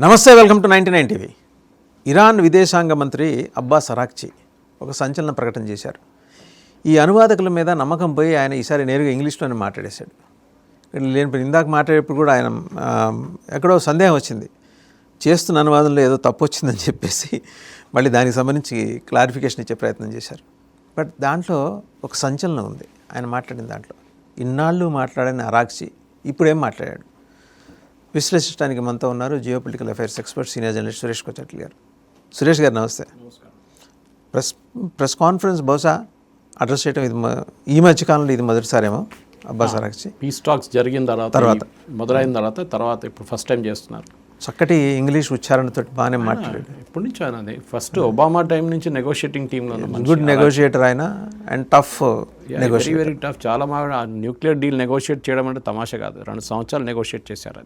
నమస్తే, welcome to 99 TV. Iran విదేశాంగ మంత్రి అబ్బాస్ అరాక్చి ఒక సంచలన ప్రకటన చేశారు. ఈ అనువాదకుల మీద నమ్మకం పోయి ఆయన ఈసారి నేరుగా ఇంగ్లీష్లోనే మాట్లాడేశాడు. లేని ఇందాక మాట్లాడేప్పుడు కూడా ఆయన ఎక్కడో సందేహం వచ్చింది, చేస్తున్న అనువాదంలో ఏదో తప్పు వచ్చిందని చెప్పేసి మళ్ళీ దానికి సంబంధించి క్లారిఫికేషన్ ఇచ్చే ప్రయత్నం చేశారు. బట్ దాంట్లో ఒక సంచలనం ఉంది. ఆయన మాట్లాడిన దాంట్లో ఇన్నాళ్ళు మాట్లాడిన అరాక్చి ఇప్పుడేం మాట్లాడాడు విశ్లేషించడానికి మనతో ఉన్నారు geopolitical affairs expert senior journalist Suresh Kochatla garu. Suresh గారు నమస్తే. ప్రెస్ కాన్ఫరెన్స్ బహుశా అడ్రస్ చేయడం ఇది ఈ మధ్యకాలంలో ఇది మొదటిసారేమో అబ్బాస్ అరాక్చి. పీస్ టాక్స్ జరిగిన తర్వాత మొదలైన తర్వాత ఇప్పుడు ఫస్ట్ టైం చేస్తున్నారు. చక్కటి ఇంగ్లీష్ ఉచ్చారణతో బాగానే మాట్లాడాడు. ఎప్పటి నుంచి ఆయన ఫస్ట్ ఒబామా టైం నుంచి నెగోషియేటింగ్ టీంలో గుడ్ నెగోషియేటర్ ఆయన and tough negotiator, very tough. చాలా బాగా న్యూక్లియర్ డీల్ నెగోషియేట్ చేయడం అంటే తమాషా కాదు. 2 సంవత్సరాలు నెగోషియేట్ చేశారు.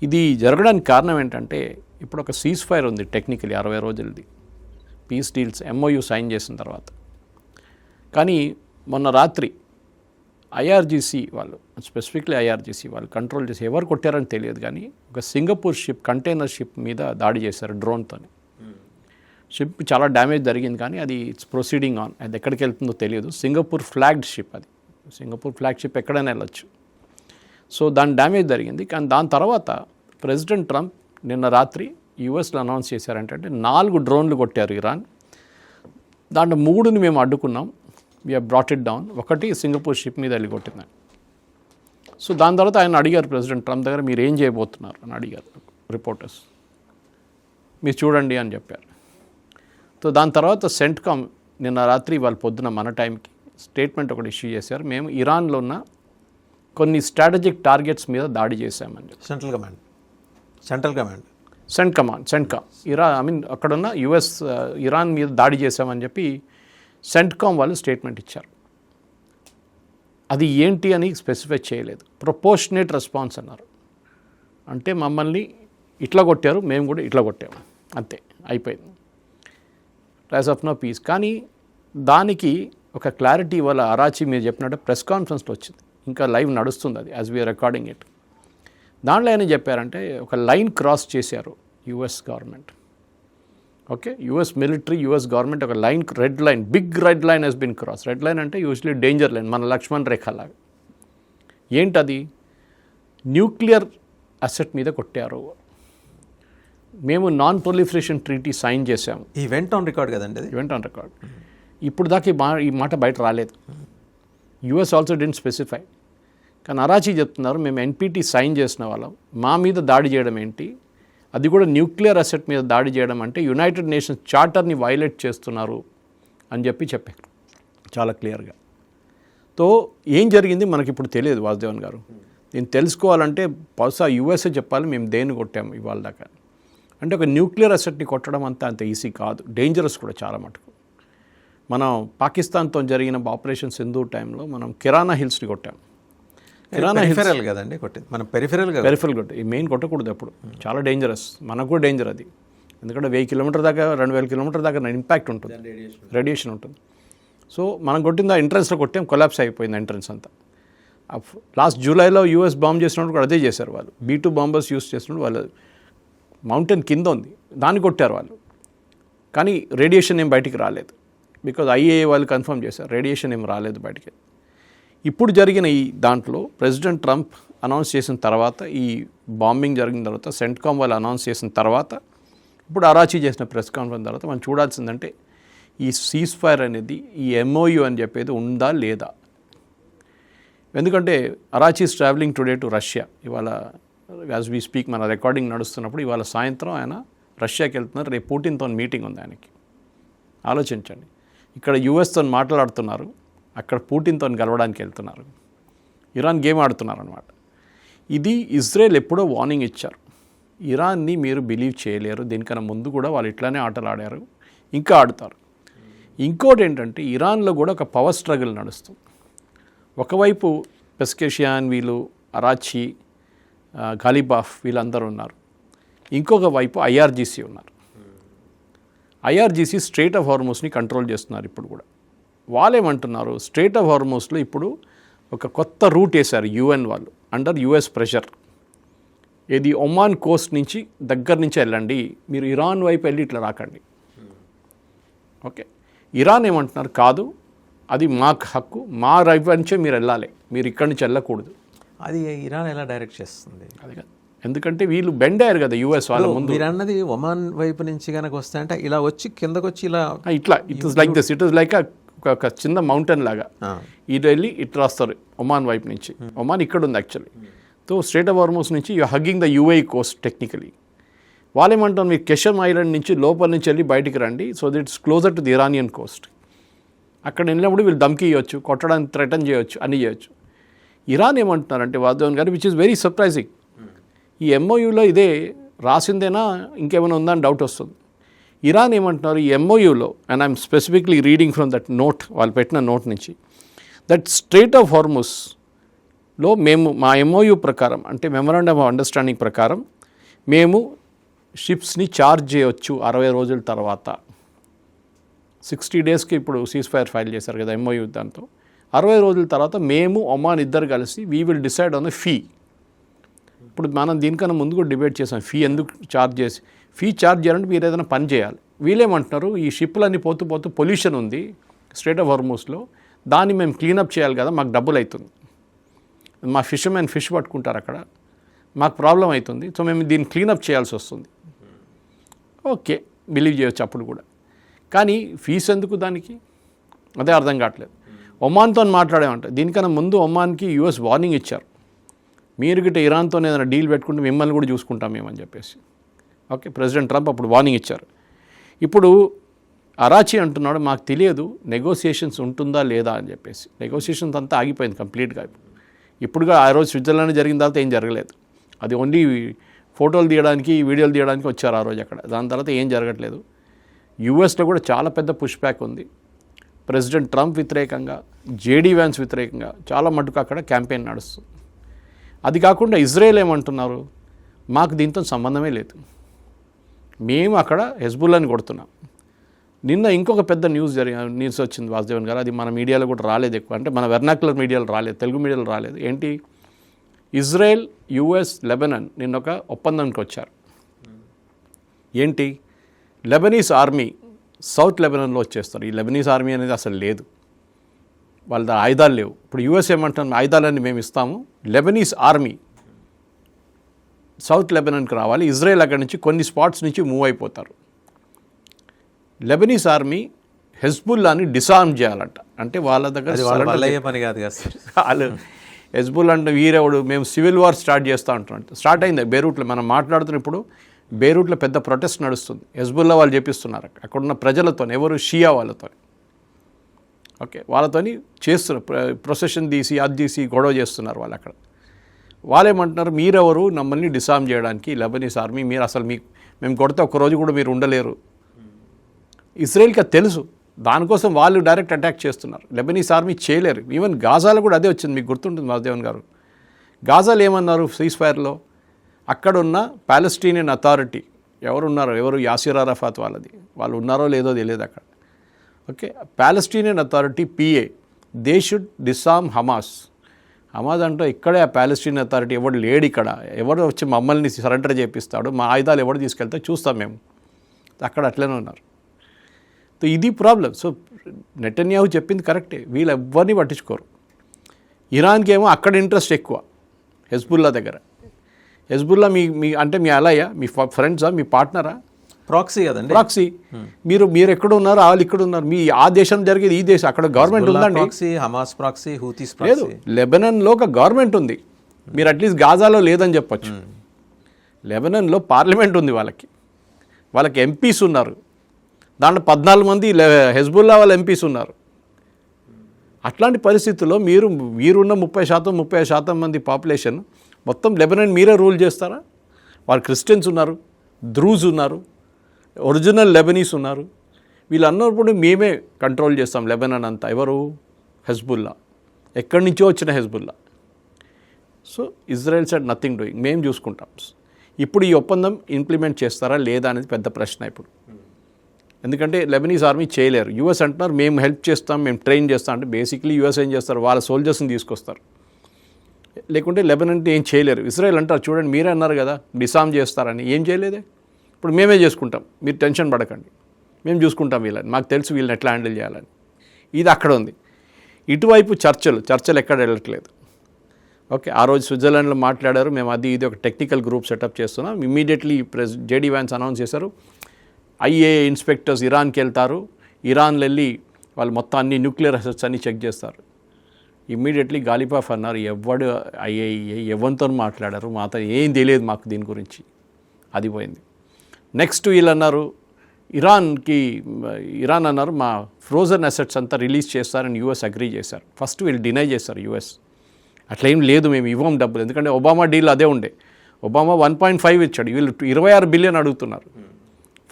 ఇది జరగడానికి కారణం ఏంటంటే ఇప్పుడు ఒక సీజ్ ఫైర్ ఉంది టెక్నికలీ 60 రోజులది పీస్ డీల్స్ MOU సైన్ చేసిన తర్వాత. కానీ మొన్న రాత్రి IRGC వాళ్ళు, స్పెసిఫిక్లీ IRGC వాళ్ళు కంట్రోల్ చేసి ఎవరు కొట్టారని తెలియదు కానీ ఒక సింగపూర్ షిప్, కంటైనర్ షిప్ మీద దాడి చేశారు డ్రోన్తో. షిప్ చాలా డ్యామేజ్ జరిగింది కానీ అది ఇట్స్ ప్రొసీడింగ్ ఆన్. అది ఎక్కడికి వెళ్తుందో తెలియదు. సింగపూర్ ఫ్లాగ్డ్ షిప్ అది. సింగపూర్ ఫ్లాగ్ షిప్ ఎక్కడైనా వెళ్ళొచ్చు. సో దాని డ్యామేజ్ జరిగింది. కానీ దాని తర్వాత ప్రెసిడెంట్ ట్రంప్ నిన్న రాత్రి యూఎస్లో అనౌన్స్ చేశారంటే 4 డ్రోన్లు కొట్టారు ఇరాన్. దాంట్లో 3ని మేము అడ్డుకున్నాం, we have brought it down. ఒకటి సింగపూర్ షిప్ మీద వెళ్ళి కొట్టింది. సో దాని తర్వాత ఆయన అడిగారు ప్రెసిడెంట్ ట్రంప్ దగ్గర, మీరు ఏం చేయబోతున్నారు అని అడిగారు రిపోర్టర్స్. మీరు చూడండి అని చెప్పారు. సో దాని తర్వాత సెంట్కామ్ నిన్న రాత్రి వాళ్ళ పొద్దున మన టైంకి స్టేట్మెంట్ ఒకటి ఇష్యూ చేశారు. మేము ఇరాన్లో ఉన్న కొన్ని స్ట్రాటజిక్ టార్గెట్స్ మీద దాడి చేశామని చెప్పి. సెంట్కామ్ అక్కడున్న US ఇరాన్ మీద దాడి చేశామని చెప్పి సెంట్కామ్ వాళ్ళు స్టేట్మెంట్ ఇచ్చారు. అది ఏంటి అని స్పెసిఫై చేయలేదు. ప్రొపోర్షనేట్ రెస్పాన్స్ అన్నారు. అంటే మమ్మల్ని ఇట్లా కొట్టారు, మేము కూడా ఇట్లా కొట్టాము, అంతే, అయిపోయింది. Rise of no peace. కానీ దానికి ఒక క్లారిటీ వాళ్ళ అరాచి మీరు చెప్పినట్టు ప్రెస్ కాన్ఫరెన్స్లో వచ్చింది. ఇంకా లైవ్ నడుస్తుంది అది, యాజ్ వీఆర్ రికార్డింగ్ ఇట్. దాంట్లో ఏం చెప్పారంటే ఒక లైన్ క్రాస్ చేశారు US గవర్నమెంట్. ఓకే, US మిలిటరీ, US గవర్నమెంట్ ఒక line, red line, big red line has been cross. Red line అంటే యూజువలీ డేంజర్ లైన్, మన లక్ష్మణ్ రేఖ లాగా. ఏంటది? న్యూక్లియర్ అసెట్ మీద కొట్టారు. మేము నాన్ ప్రొలిఫరేషన్ ట్రీటీ సైన్ చేశాము. ఈవెంట్ ఆన్ రికార్డ్ కదండి, ఈవెంట్ ఆన్ రికార్డ్. ఇప్పుడు దాకా ఈ మాట బయట రాలేదు. US also didn't specify. కానీ అరాచీ చెప్తున్నారు, మేము NPT సైన్ చేసిన వాళ్ళం, మా మీద దాడి చేయడం ఏంటి, అది కూడా న్యూక్లియర్ అసెట్ మీద దాడి చేయడం అంటే యునైటెడ్ నేషన్స్ చార్టర్ని వైలేట్ చేస్తున్నారు అని చెప్పారు చాలా క్లియర్గా. సో ఏం జరిగింది మనకి ఇప్పుడు తెలియదు వాసుదేవన్ గారు. నేను తెలుసుకోవాలంటే బహుశా USA చెప్పాలి మేము దేన్ని కొట్టాము ఇవాళ దాకా. అంటే ఒక న్యూక్లియర్ అసెట్ని కొట్టడం అంత ఈజీ కాదు, డేంజరస్ కూడా చాలా మటుకు. మనం పాకిస్తాన్తో జరిగిన ఆపరేషన్ సింధూర్ టైంలో మనం కిరాణా హిల్స్ని కొట్టాం. కిరాణా హిల్స్ కదండి కొట్టింది, మనం పెరిఫెరల్ కొట్టాం. ఈ మెయిన్ కొట్టకూడదు ఎప్పుడు, చాలా డేంజరస్, మనకు కూడా డేంజర్ అది. ఎందుకంటే 1000 కిలోమీటర్ దాకా 2000 కిలోమీటర్ దాకా ఇంపాక్ట్ ఉంటుంది, రేడియేషన్ ఉంటుంది. సో మనం కొట్టింది ఆ ఎంట్రన్స్లో కొట్టాం, కొలాప్స్ అయిపోయింది ఎంట్రన్స్ అంతా. లాస్ట్ జూలైలో US బాంబ్ చేసినప్పుడు కూడా అదే చేశారు వాళ్ళు. B2 బాంబర్స్ యూస్ చేసినప్పుడు వాళ్ళు మౌంటైన్ కింద ఉంది, దాన్ని కొట్టారు వాళ్ళు. కానీ రేడియేషన్ ఏం బయటికి రాలేదు, బికాజ్ IAEA వాళ్ళు కన్ఫర్మ్ చేశారు రేడియేషన్ ఏం రాలేదు బయటికి. ఇప్పుడు జరిగిన ఈ దాంట్లో ప్రెసిడెంట్ ట్రంప్ అనౌన్స్ చేసిన తర్వాత, ఈ బాంబింగ్ జరిగిన తర్వాత, సెంట్కామ్ వాళ్ళు అనౌన్స్ చేసిన తర్వాత, ఇప్పుడు అరాచీ చేసిన ప్రెస్ కాన్ఫరెన్స్ తర్వాత మనం చూడాల్సిందంటే ఈ సీజ్ ఫైర్ అనేది, ఈ MOU అని చెప్పేది ఉందా లేదా. ఎందుకంటే Araghchi is travelling today to Russia. ఇవాళ యాజ్ వీ స్పీక్ మన రికార్డింగ్ నడుస్తున్నప్పుడు ఇవాళ సాయంత్రం ఆయన రష్యాకి వెళ్తున్నారు. రేపు పుటిన్తో మీటింగ్ ఉంది ఆయనకి. ఆలోచించండి, ఇక్కడ US మాట్లాడుతున్నారు, అక్కడ పుటిన్తో కలవడానికి వెళ్తున్నారు. ఇరాన్ గేమ్ ఆడుతున్నారు అనమాట. ఇది ఇజ్రాయెల్ ఎప్పుడో వార్నింగ్ ఇచ్చారు, ఇరాన్ని మీరు బిలీవ్ చేయలేరు, దీనికన్నా ముందు కూడా వాళ్ళు ఇట్లానే ఆటలు ఆడారు, ఇంకా ఆడుతారు. ఇంకోటి ఏంటంటే ఇరాన్లో కూడా ఒక పవర్ స్ట్రగుల్ నడుస్తుంది. ఒకవైపు పెస్కేషియాన్ వీళ్ళు, అరాచీ, గాలిబాఫ్ వీళ్ళందరూ ఉన్నారు. ఇంకొక వైపు IRGC ఉన్నారు. IRGC స్ట్రెయిట్ ఆఫ్ హార్మోస్ని కంట్రోల్ చేస్తున్నారు ఇప్పుడు కూడా. వాళ్ళేమంటున్నారు, స్ట్రెయిట్ ఆఫ్ హార్మోస్లో ఇప్పుడు ఒక కొత్త రూట్ వేశారు UN వాళ్ళు, అండర్ US ప్రెషర్. ఇది ఒమాన్ కోస్ట్ నుంచి దగ్గర నుంచి వెళ్ళండి, మీరు ఇరాన్ వైపు వెళ్ళి ఇట్లా రాకండి. ఓకే, ఇరాన్ ఏమంటున్నారు, కాదు అది మాకు హక్కు, మా వైపు నుంచే మీరు వెళ్ళాలి, మీరు ఇక్కడి నుంచి వెళ్ళకూడదు. అది ఇరాన్ ఎలా డైరెక్ట్ చేస్తుంది? అది కాదు, ఎందుకంటే వీళ్ళు బెండ్ అయ్యారు కదా యుఎస్ వాళ్ళ ముందు. మీరు అన్నది ఒమాన్ వైపు నుంచి కనుక వస్తే అంటే ఇలా వచ్చి కిందకు వచ్చి ఇలా ఇట్లా it is like this, it is like ఒక చిన్న మౌంటైన్ లాగా ఇటు వెళ్ళి ఇటు రాస్తారు ఒమాన్ వైపు నుంచి. ఒమాన్ ఇక్కడ ఉంది actually. So strait of Hormuz నుంచి you hugging the UAE coast technically. వాళ్ళు ఏమంటారు, మీరు కెషమ్ ఐలాండ్ నుంచి లోపల నుంచి వెళ్ళి బయటికి రండి, so that it's closer to the Iranian Coast. అక్కడ వెళ్ళినప్పుడు వీళ్ళు దమ్కి ఇవ్వచ్చు, కొట్టడానికి థ్రెటన్ చేయొచ్చు, అన్నీ చేయొచ్చు. ఇరాన్ ఏమంటున్నారంటే వాద్వాన్ గారు, విచ్ ఇస్ వెరీ సర్ప్రైజింగ్, ఈ ఎంఓయూలో ఇదే రాసిందేనా ఇంకేమైనా ఉందా అని డౌట్ వస్తుంది. ఇరాన్ ఏమంటున్నారు, ఈ ఎంఓయూలో, and I'm specifically reading from that note, వాళ్ళు పెట్టిన నోట్ నుంచి, దట్ స్ట్రేట్ ఆఫ్ హార్మోస్లో మేము మా ఎంఓయూ ప్రకారం, అంటే మెమరాండమ్ ఆఫ్ అండర్స్టాండింగ్ ప్రకారం, మేము షిప్స్ని ఛార్జ్ చేయవచ్చు 60 రోజుల తర్వాత. 60 డేస్కి ఇప్పుడు సీజ్ ఫైర్ ఫైల్ చేశారు కదా ఎంఓయూ, దాంతో 60 రోజుల తర్వాత మేము ఒమాన్ ఇద్దరు కలిసి we will decide on the fee. ఇప్పుడు మనం దీనికన్నా ముందు కూడా డిబేట్ చేసాం, ఫీ ఎందుకు ఛార్జ్ చేసి, ఫీ ఛార్జ్ చేయాలంటే మీరు ఏదైనా పని చేయాలి. వీళ్ళేమంటున్నారు, ఈ షిప్లన్నీ పోతూ పోతూ పొల్యూషన్ ఉంది స్ట్రేట్ ఆఫ్ హార్మోస్లో, దాన్ని మేము క్లీనప్ చేయాలి కదా, మాకు డబ్బులు అవుతుంది, మా ఫిషర్మెన్ ఫిష్ పట్టుకుంటారు అక్కడ, మాకు ప్రాబ్లం అవుతుంది, సో మేము దీన్ని క్లీనప్ చేయాల్సి వస్తుంది. ఓకే, బిలీవ్ చేయొచ్చు అప్పుడు కూడా. కానీ ఫీజు ఎందుకు దానికి, అదే అర్థం కావట్లేదు. ఒమాన్తో మాట్లాడేమంటారు, దీనికన్నా ముందు ఒమాన్కి యూఎస్ వార్నింగ్ ఇచ్చారు, మీరు గిట్ట ఇరాన్తో ఏదైనా డీల్ పెట్టుకుంటే మిమ్మల్ని కూడా చూసుకుంటాం మేమని చెప్పేసి. ఓకే, ప్రెసిడెంట్ ట్రంప్ అప్పుడు వార్నింగ్ ఇచ్చారు. ఇప్పుడు అరాచీ అంటున్నాడు, మాకు తెలియదు నెగోసియేషన్స్ ఉంటుందా లేదా అని చెప్పేసి. నెగోసియేషన్స్ అంతా ఆగిపోయింది కంప్లీట్గా. ఇప్పుడుగా ఆ రోజు స్విట్జర్లాండ్ జరిగిన తర్వాత ఏం జరగలేదు, అది ఓన్లీ ఫోటోలు తీయడానికి వీడియోలు తీయడానికి వచ్చారు ఆ రోజు అక్కడ, దాని తర్వాత ఏం జరగట్లేదు. యూఎస్లో కూడా చాలా పెద్ద పుష్ బ్యాక్ ఉంది, ప్రెసిడెంట్ ట్రంప్ వ్యతిరేకంగా, జేడీ వ్యాన్స్ వ్యతిరేకంగా చాలా మటుకు అక్కడ క్యాంపెయిన్ నడుస్తుంది. అది కాకుండా ఇజ్రాయెల్ ఏమంటున్నారు, మాకు దీంతో సంబంధమే లేదు, మేము అక్కడ హెజ్బుల్లాని కొడుతున్నాం. నిన్న ఇంకొక పెద్ద న్యూస్ వచ్చింది వాసుదేవన్ గారు, అది మన మీడియాలో కూడా రాలేదు ఎక్కువ, అంటే మన వెర్నాక్యులర్ మీడియాలో రాలేదు, తెలుగు మీడియాలో రాలేదు. ఏంటి, ఇజ్రాయెల్, యుఎస్, లెబనాన్ నిన్న ఒక ఒప్పందానికి వచ్చారు. ఏంటి, లెబనీస్ ఆర్మీ సౌత్ లెబనాన్లో వచ్చేస్తారు. ఈ లెబనీస్ ఆర్మీ అనేది అసలు లేదు, వాళ్ళ ఆయుధాలు లేవు. ఇప్పుడు యూఎస్ ఏమంటారు, ఆయుధాలన్నీ మేము ఇస్తాము, లెబనీస్ ఆర్మీ సౌత్ లెబనాన్కి రావాలి, ఇజ్రాయెల్ అక్కడి నుంచి కొన్ని స్పాట్స్ నుంచి మూవ్ అయిపోతారు. లెబనీస్ ఆర్మీ హెజ్బుల్లాని డిసార్మ్ చేయాలంట, అంటే వాళ్ళ దగ్గర పని కాదు కదా వాళ్ళు హెజ్బుల్లా అంటే వీరెవడు, మేము సివిల్ వార్ స్టార్ట్ చేస్తూ ఉంటున్నాం. స్టార్ట్ అయింది బేరూట్లో, మనం మాట్లాడుతున్నప్పుడు బేరూట్లో పెద్ద ప్రొటెస్ట్ నడుస్తుంది, హెజ్బుల్లా వాళ్ళు చెప్పిస్తున్నారు అక్కడున్న ప్రజలతో, ఎవరు షియా వాళ్ళతో. ఓకే, వాళ్ళతోని చేస్తున్నారు, ప్రొసెషన్ తీసి అది తీసి గొడవ చేస్తున్నారు వాళ్ళు అక్కడ. వాళ్ళేమంటున్నారు, మీరెవరు మమ్మల్ని డిసార్మ్ చేయడానికి, లెబనీస్ ఆర్మీ, మీరు అసలు మేము కొడితే ఒక్కరోజు కూడా మీరు ఉండలేరు. ఇజ్రాయెల్కి తెలుసు, దానికోసం వాళ్ళు డైరెక్ట్ అటాక్ చేస్తున్నారు, లెబనీస్ ఆర్మీ చేయలేరు. ఈవెన్ గాజాలో కూడా అదే వచ్చింది, మీకు గుర్తుంటుంది వాసుదేవన్ గారు. గాజాలు ఏమన్నారు సీజ్ ఫైర్లో, అక్కడున్న పాలెస్టీనియన్ అథారిటీ ఎవరు యాసిర్ అరఫాత్ వాళ్ళది, వాళ్ళు ఉన్నారో లేదో తెలియదు అక్కడ. Okay, Palestinian authority PA, they should disarm Hamas. Hamas అంటే ఇక్కడే ఆ పాలెస్టీనియన్ అథారిటీ ఎవడు లేడు ఇక్కడ, ఎవరు వచ్చి మమ్మల్ని సరెండర్ చేపిస్తాడు, మా ఆయుధాలు ఎవరు తీసుకెళ్తే చూస్తాం మేము, అక్కడ అట్లనే ఉన్నారు. సో ఇది ప్రాబ్లం. సో నెటన్యాహు చెప్పింది కరెక్టే, వీళ్ళు ఎవరిని పట్టించుకోరు. ఇరాన్కి ఏమో అక్కడ ఇంట్రెస్ట్ ఎక్కువ, హెజ్బుల్లా దగ్గర. హెజ్బుల్లా మీ అంటే మీ అలయ్యా, మీ ఫ్రెండ్సా, మీ పార్ట్నరా, ప్రాక్సీ కదండి, ప్రాక్సీ. మీరు ఎక్కడ ఉన్నారు, వాళ్ళు ఇక్కడ ఉన్నారు, మీ ఆ దేశం జరిగేది ఈ దేశం, అక్కడ గవర్నమెంట్ ఉందండి. హమాస్ ప్రాక్సీ, హూతీస్ లేదు, లెబనాన్లో ఒక గవర్నమెంట్ ఉంది, మీరు అట్లీస్ట్ గాజాలో లేదని చెప్పొచ్చు. లెబనాన్లో పార్లమెంట్ ఉంది, వాళ్ళకి ఎంపీస్ ఉన్నారు, దాంట్లో 14 మంది హెజ్బుల్లా వాళ్ళ ఎంపీస్ ఉన్నారు. అట్లాంటి పరిస్థితుల్లో మీరున్న 30% మంది పాపులేషన్ మొత్తం లెబనాన్ మీరే రూల్ చేస్తారా? వాళ్ళు క్రిస్టియన్స్ ఉన్నారు, ద్రూజ్ ఉన్నారు, ఒరిజినల్ లెబనీస్ ఉన్నారు, వీళ్ళన్నప్పుడు మేమే కంట్రోల్ చేస్తాం లెబనాన్ అంతా. ఎవరు? హెజ్బుల్లా, ఎక్కడి నుంచో వచ్చిన Hezbollah. So Israel side nothing doing, మేము చూసుకుంటాం. ఇప్పుడు ఈ ఒప్పందం ఇంప్లిమెంట్ చేస్తారా లేదా అనేది పెద్ద ప్రశ్న ఇప్పుడు. ఎందుకంటే లెబనీస్ ఆర్మీ చేయలేరు. యూఎస్ అంటున్నారు మేము హెల్ప్ చేస్తాం, మేము ట్రైన్ చేస్తాం. అంటే బేసిక్లీ యూఎస్ ఏం చేస్తారు, వాళ్ళ సోల్జర్స్ని తీసుకొస్తారు. లేకుంటే లెబనాన్ అంటే ఏం చేయలేరు. ఇజ్రాయెల్ అంటారు చూడండి, మీరే అన్నారు కదా డిసామ్ చేస్తారని, ఏం చేయలేదే. ఇప్పుడు మేమే చేసుకుంటాం, మీరు టెన్షన్ పడకండి, మేము చూసుకుంటాం వీళ్ళని, మాకు తెలుసు వీళ్ళని ఎట్లా హ్యాండిల్ చేయాలని. ఇది అక్కడ ఉంది. ఇటువైపు చర్చలు ఎక్కడ వెళ్ళట్లేదు. ఓకే, ఆ రోజు స్విట్జర్లాండ్లో మాట్లాడారు, మేము ఇది ఒక టెక్నికల్ గ్రూప్ సెటప్ చేస్తున్నాం. ఇమీడియట్లీ జేడీ వ్యాన్స్ అనౌన్స్ చేశారు, ఐఏ ఇన్స్పెక్టర్స్ ఇరాన్కి వెళ్తారు, ఇరాన్లో వెళ్ళి వాళ్ళు మొత్తం అన్ని న్యూక్లియర్ అసెట్స్ అన్ని చెక్ చేస్తారు. ఇమ్మీడియట్లీ గాలిపాఫ్ అన్నారు, ఎవడు ఎవరితో మాట్లాడారు, మాతో ఏం తెలియదు మాకు దీని గురించి. అది పోయింది. నెక్స్ట్ వీళ్ళు అన్నారు ఇరాన్ అన్నారు మా ఫ్రోజన్ అసెట్స్ అంతా రిలీజ్ చేస్తారని యూఎస్ అగ్రీ చేశారు. ఫస్ట్ వీళ్ళు డినై చేస్తారు యూఎస్, అట్లా ఏం లేదు మేము ఇవ్వం డబ్బులు. ఎందుకంటే ఒబామా డీల్ అదే ఉండే. ఒబామా 1.5 ఇచ్చాడు, వీళ్ళు 26 బిలియన్ అడుగుతున్నారు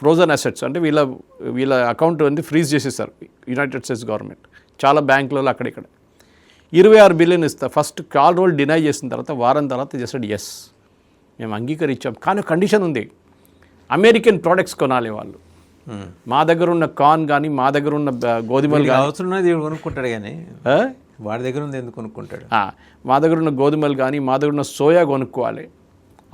ఫ్రోజన్ అసెట్స్. అంటే వీళ్ళ అకౌంట్ అంటే ఫ్రీజ్ చేసేసారు యునైటెడ్ స్టేట్స్ గవర్నమెంట్, చాలా బ్యాంకులలో అక్కడిక్కడ. 26 బిలియన్ ఇస్తా. ఫస్ట్ కాల్ రోల్ డినై చేసిన తర్వాత వారం తర్వాత చేస్తాడు ఎస్ మేము అంగీకరించాం, కానీ కండిషన్ ఉంది, అమెరికన్ ప్రోడక్ట్స్ కొనాలి వాళ్ళు. మా దగ్గర ఉన్న కార్న్ కానీ మా దగ్గర ఉన్న గోధుమలు కానీ అవసరం కొనుక్కుంటాడు, కానీ వాడి దగ్గర ఉంది ఎందుకు కొనుక్కుంటాడు. మా దగ్గర ఉన్న గోధుమలు కానీ మా దగ్గర ఉన్న సోయా కొనుక్కోవాలి.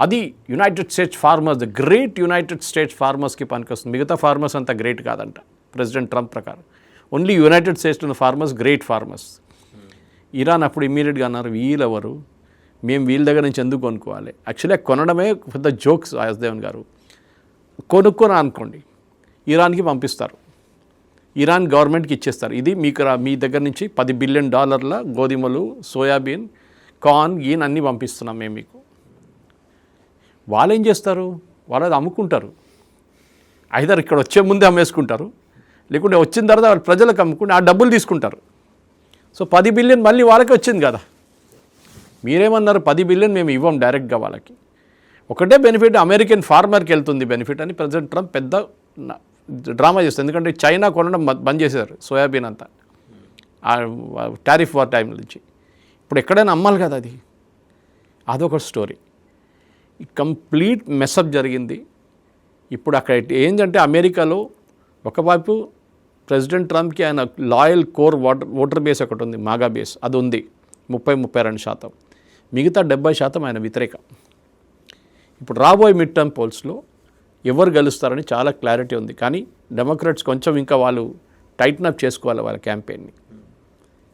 అది United States farmers, the great United States ఫార్మర్స్కి పనికొస్తుంది. మిగతా ఫార్మర్స్ అంత గ్రేట్ కాదంట ప్రెసిడెంట్ ట్రంప్ ప్రకారం. ఓన్లీ యునైటెడ్ స్టేట్స్ ఉన్న ఫార్మర్స్ గ్రేట్ ఫార్మర్స్. ఇరాన్ అప్పుడు ఇమ్మీడియట్గా అన్నారు, వీళ్ళెవరు, మేము వీళ్ళ దగ్గర నుంచి ఎందుకు కొనుక్కోవాలి. యాక్చువల్లీ కొనడమే పెద్ద జోక్స్. వాసుదేవన్ గారు కొనుక్కొని అనుకోండి, ఇరాన్కి పంపిస్తారు, ఇరాన్ గవర్నమెంట్కి ఇచ్చేస్తారు. ఇది మీ దగ్గర నుంచి $10 బిలియన్ గోధుమలు, సోయాబీన్, కార్న్, గీన్ అన్నీ పంపిస్తున్నాం మేము మీకు. వాళ్ళు ఏం చేస్తారు, వాళ్ళు అది అమ్ముకుంటారు. ఐదర్ ఇక్కడ వచ్చే ముందే అమ్మేసుకుంటారు, లేకుంటే వచ్చిన తర్వాత వాళ్ళు ప్రజలకు అమ్ముకుంటే ఆ డబ్బులు తీసుకుంటారు. సో 10 బిలియన్ మళ్ళీ వాళ్ళకి వచ్చింది కదా. మీరేమన్నారు, 10 బిలియన్ మేము ఇవ్వం డైరెక్ట్గా వాళ్ళకి. ఒకటే బెనిఫిట్ అమెరికన్ ఫార్మర్కి వెళ్తుంది బెనిఫిట్ అని ప్రెసిడెంట్ ట్రంప్ పెద్ద డ్రామా చేస్తారు. ఎందుకంటే చైనా కొనడం బంద్ చేశారు సోయాబీన్ అంతా టారిఫ్ వార్ టైం నుంచి. ఇప్పుడు ఎక్కడైనా అమ్మాలి కదా, అదొక స్టోరీ. కంప్లీట్ మెస్అప్ జరిగింది. ఇప్పుడు అక్కడ ఏంటంటే అమెరికాలో ఒకవైపు ప్రెసిడెంట్ ట్రంప్కి ఆయన లాయల్ కోర్ ఓటర్ బేస్ ఒకటి ఉంది, మాగా బేస్, అది ఉంది 30-32%. మిగతా 70% ఆయన వ్యతిరేకం. ఇప్పుడు రాబోయే మిడ్ టర్మ్ పోల్స్లో ఎవరు గెలుస్తారని చాలా క్లారిటీ ఉంది. కానీ డెమోక్రాట్స్ కొంచెం ఇంకా వాళ్ళు టైటన్ అప్ చేసుకోవాలి వాళ్ళ క్యాంపెయిన్ని.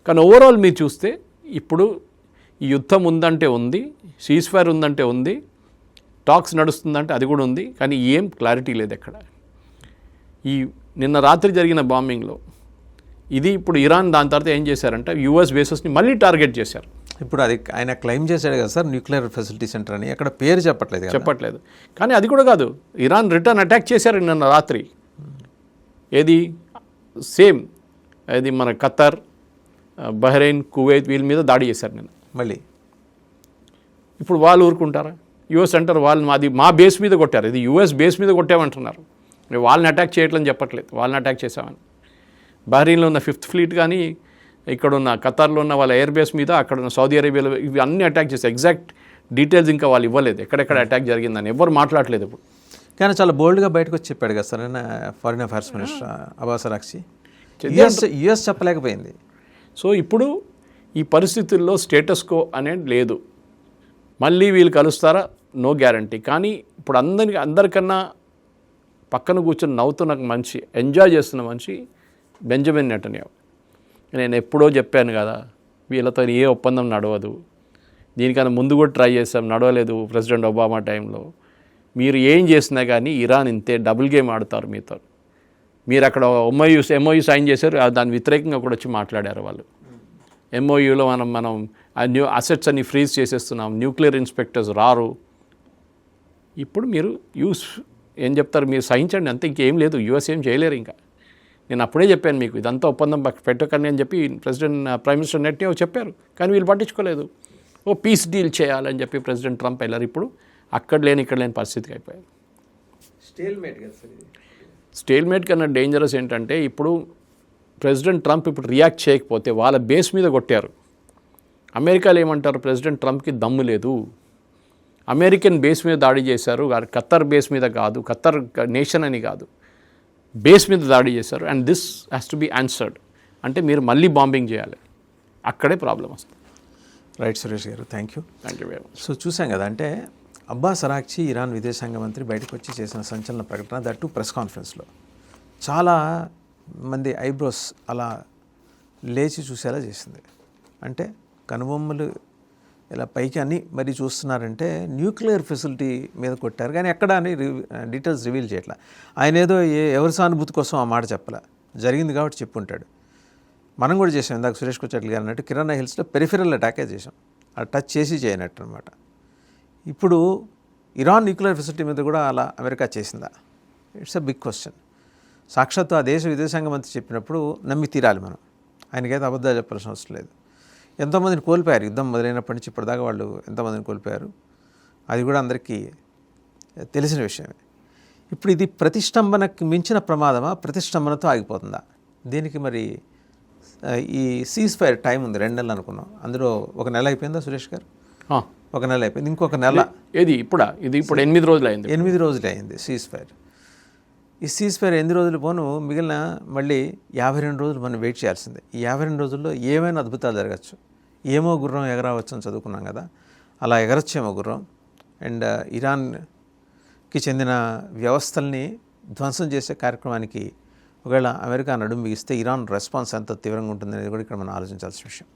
కానీ ఓవరాల్ మీరు చూస్తే ఇప్పుడు ఈ యుద్ధం ఉందంటే ఉంది, సీజ్ ఫైర్ ఉందంటే ఉంది, టాక్స్ నడుస్తుందంటే అది కూడా ఉంది, కానీ ఏం క్లారిటీ లేదు ఎక్కడ. ఈ నిన్న రాత్రి జరిగిన బాంబింగ్లో ఇది ఇప్పుడు ఇరాన్ దాని తర్వాత ఏం చేశారంటే యూఎస్ బేసెస్ని మళ్ళీ టార్గెట్ చేశారు. ఇప్పుడు అది ఆయన క్లెయిమ్ చేశాడు కదా సార్, న్యూక్లియర్ ఫెసిలిటీ సెంటర్ అని, అక్కడ పేరు చెప్పట్లేదు. కానీ అది కూడా కాదు, ఇరాన్ రిటర్న్ అటాక్ చేశారు నిన్న రాత్రి. ఏది సేమ్ అది మన ఖతర్, బహ్రెయిన్, కువైత్ వీళ్ళ మీద దాడి చేశారు నిన్న. మళ్ళీ ఇప్పుడు వాళ్ళు ఊరుకుంటారా? యూఎస్ అంటారు వాళ్ళు మా బేస్ మీద కొట్టారు, ఇది యూఎస్ బేస్ మీద కొట్టామంటున్నారు. వాళ్ళని అటాక్ చేయట్లని చెప్పట్లేదు, వాళ్ళని అటాక్ చేసామని. బహ్రెయిన్లో ఉన్న 5th ఫ్లీట్ కానీ ఇక్కడ ఉన్న ఖతార్లో ఉన్న వాళ్ళ ఎయిర్ బేస్ మీద, అక్కడ ఉన్న సౌదీ అరేబియాలో ఇవి అన్నీ అటాక్ చేస్తారు. ఎగ్జాక్ట్ డీటెయిల్స్ ఇంకా వాళ్ళు ఇవ్వలేదు, ఎక్కడెక్కడ అటాక్ జరిగిందని ఎవరు మాట్లాడలేదు ఇప్పుడు. కానీ చాలా బోల్డ్గా బయటకు వచ్చి చెప్పాడు కదా sir foreign affairs minister Abbas Araghchi. US చెప్పలేకపోయింది. సో ఇప్పుడు ఈ పరిస్థితుల్లో స్టేటస్ కో అనేది లేదు. మళ్ళీ వీళ్ళు కలుస్తారా, నో గ్యారంటీ. కానీ ఇప్పుడు అందరికన్నా పక్కన కూర్చొని నవ్వుతున్న మనిషి, ఎంజాయ్ చేస్తున్న మనిషి బెంజమిన్ నెటన్యాహు. నేను ఎప్పుడో చెప్పాను కదా, వీళ్ళతో ఏ ఒప్పందం నడవదు. దీనికన్నా ముందు కూడా ట్రై చేసాం, నడవలేదు ప్రెసిడెంట్ ఒబామా టైంలో. మీరు ఏం చేసినా కానీ ఇరాన్ ఇంతే డబుల్ గేమ్ ఆడతారు మీతో. మీరు అక్కడ ఎంఓయూ సైన్ చేశారు, దాని వ్యతిరేకంగా కూడా వచ్చి మాట్లాడారు వాళ్ళు. ఎంఓయూలో మనం అసెట్స్ అన్ని ఫ్రీజ్ చేసేస్తున్నాం, న్యూక్లియర్ ఇన్స్పెక్టర్స్ రారు. ఇప్పుడు మీరు ఏం చెప్తారు, మీరు సహించండి అంతే, ఇంకేం లేదు. యూఎస్ ఏం చేయలేరు. ఇంకా నేను అప్పుడే చెప్పాను మీకు, ఇదంతా ఒప్పందం పెట్టకండి అని చెప్పి ప్రైమ్ మినిస్టర్ నెటన్యాహు చెప్పారు. కానీ వీళ్ళు పట్టించుకోలేదు. పీస్ డీల్ చేయాలని చెప్పి ప్రెసిడెంట్ ట్రంప్ వెళ్ళారు. ఇప్పుడు అక్కడ లేని ఇక్కడ లేని పరిస్థితికి అయిపోయారు. స్టేల్మేట్ కన్నా డేంజరస్ ఏంటంటే ఇప్పుడు ప్రెసిడెంట్ ట్రంప్ ఇప్పుడు రియాక్ట్ చేయకపోతే వాళ్ళ బేస్ మీద కొట్టారు. అమెరికాలో ఏమంటారు, ప్రెసిడెంట్ ట్రంప్కి దమ్ము లేదు, అమెరికన్ బేస్ మీద దాడి చేశారు, ఖత్తర్ బేస్ మీద కాదు, ఖత్తర్ నేషన్ అని కాదు, బేస్ మీద దాడి చేశారు. And this has to be answered. అంటే మీరు మళ్ళీ బాంబింగ్ చేయాలి, అక్కడే ప్రాబ్లం వస్తుంది. రైట్ సురేష్ గారు, thank you. Thank you very much. So చూసాం కదా, అంటే అబ్బాస్ అరాక్చి ఇరాన్ విదేశాంగ మంత్రి బయటకు వచ్చి చేసిన సంచలన ప్రకటన, దట్టు ప్రెస్ కాన్ఫరెన్స్లో చాలా మంది ఐబ్రోస్ అలా లేచి చూసేలా చేసింది. అంటే కనుబొమ్మలు ఇలా పైకి అని మరీ చూస్తున్నారంటే న్యూక్లియర్ ఫెసిలిటీ మీద కొట్టారు, కానీ ఎక్కడ అని డీటెయిల్స్ రివీల్ చేయట్లా. ఆయన ఏదో ఎవరి సానుభూతి కోసం ఆ మాట చెప్పలే, జరిగింది కాబట్టి చెప్పుంటాడు. మనం కూడా చేసాం ఇందాక సురేష్ కొచ్చట్ల గారు అన్నట్టు, కిరాణా హిల్స్లో పెరిఫెరల్ అటాకే చేసాం, ఆ టచ్ చేసి చేయనట్టు అనమాట. ఇప్పుడు ఇరాన్ న్యూక్లియర్ ఫెసిలిటీ మీద కూడా అలా అమెరికా చేసిందా? It's a big question. సాక్షాత్తు ఆ దేశ విదేశాంగ మంత్రి చెప్పినప్పుడు నమ్మి తీరాలి మనం, ఆయనకైతే అబద్ధాలు చెప్పాల్సిన అవసరం లేదు. ఎంతోమందిని కోల్పోయారు యుద్ధం మొదలైనప్పటి నుంచి ఇప్పటిదాకా, వాళ్ళు ఎంతోమందిని కోల్పోయారు, అది కూడా అందరికీ తెలిసిన విషయమే. ఇప్పుడు ఇది ప్రతిష్టంభనకి మించిన ప్రమాదమా, ప్రతిష్టంభనతో ఆగిపోతుందా? దీనికి మరి ఈ సీజ్ ఫైర్ టైం ఉంది, 2 నెలలు అనుకున్నాం, అందులో 1 నెల అయిపోయిందా సురేష్ గారు? 1 నెల అయిపోయింది, ఇంకొక నెల. ఇది ఇప్పుడు 8 రోజులు అయింది. 8 రోజులు అయింది సీజ్ ఫైర్. ఈ సీజ్ ఫైర్ 8 రోజులు పోను, మిగిలిన మళ్ళీ 52 రోజులు మనం వెయిట్ చేయాల్సిందే. ఈ 52 రోజుల్లో ఏమైనా అద్భుతాలు జరగచ్చు. ఏమో గుర్రం ఎగరవచ్చు అని చదువుకున్నాం కదా, అలా ఎగరొచ్చేమో గుర్రం. అండ్ ఇరాన్కి చెందిన వ్యవస్థల్ని ధ్వంసం చేసే కార్యక్రమానికి ఒకవేళ అమెరికా నడుం బిగిస్తే ఇరాన్ రెస్పాన్స్ ఎంత తీవ్రంగా ఉంటుందనేది కూడా ఇక్కడ మనం ఆలోచించాల్సిన విషయం.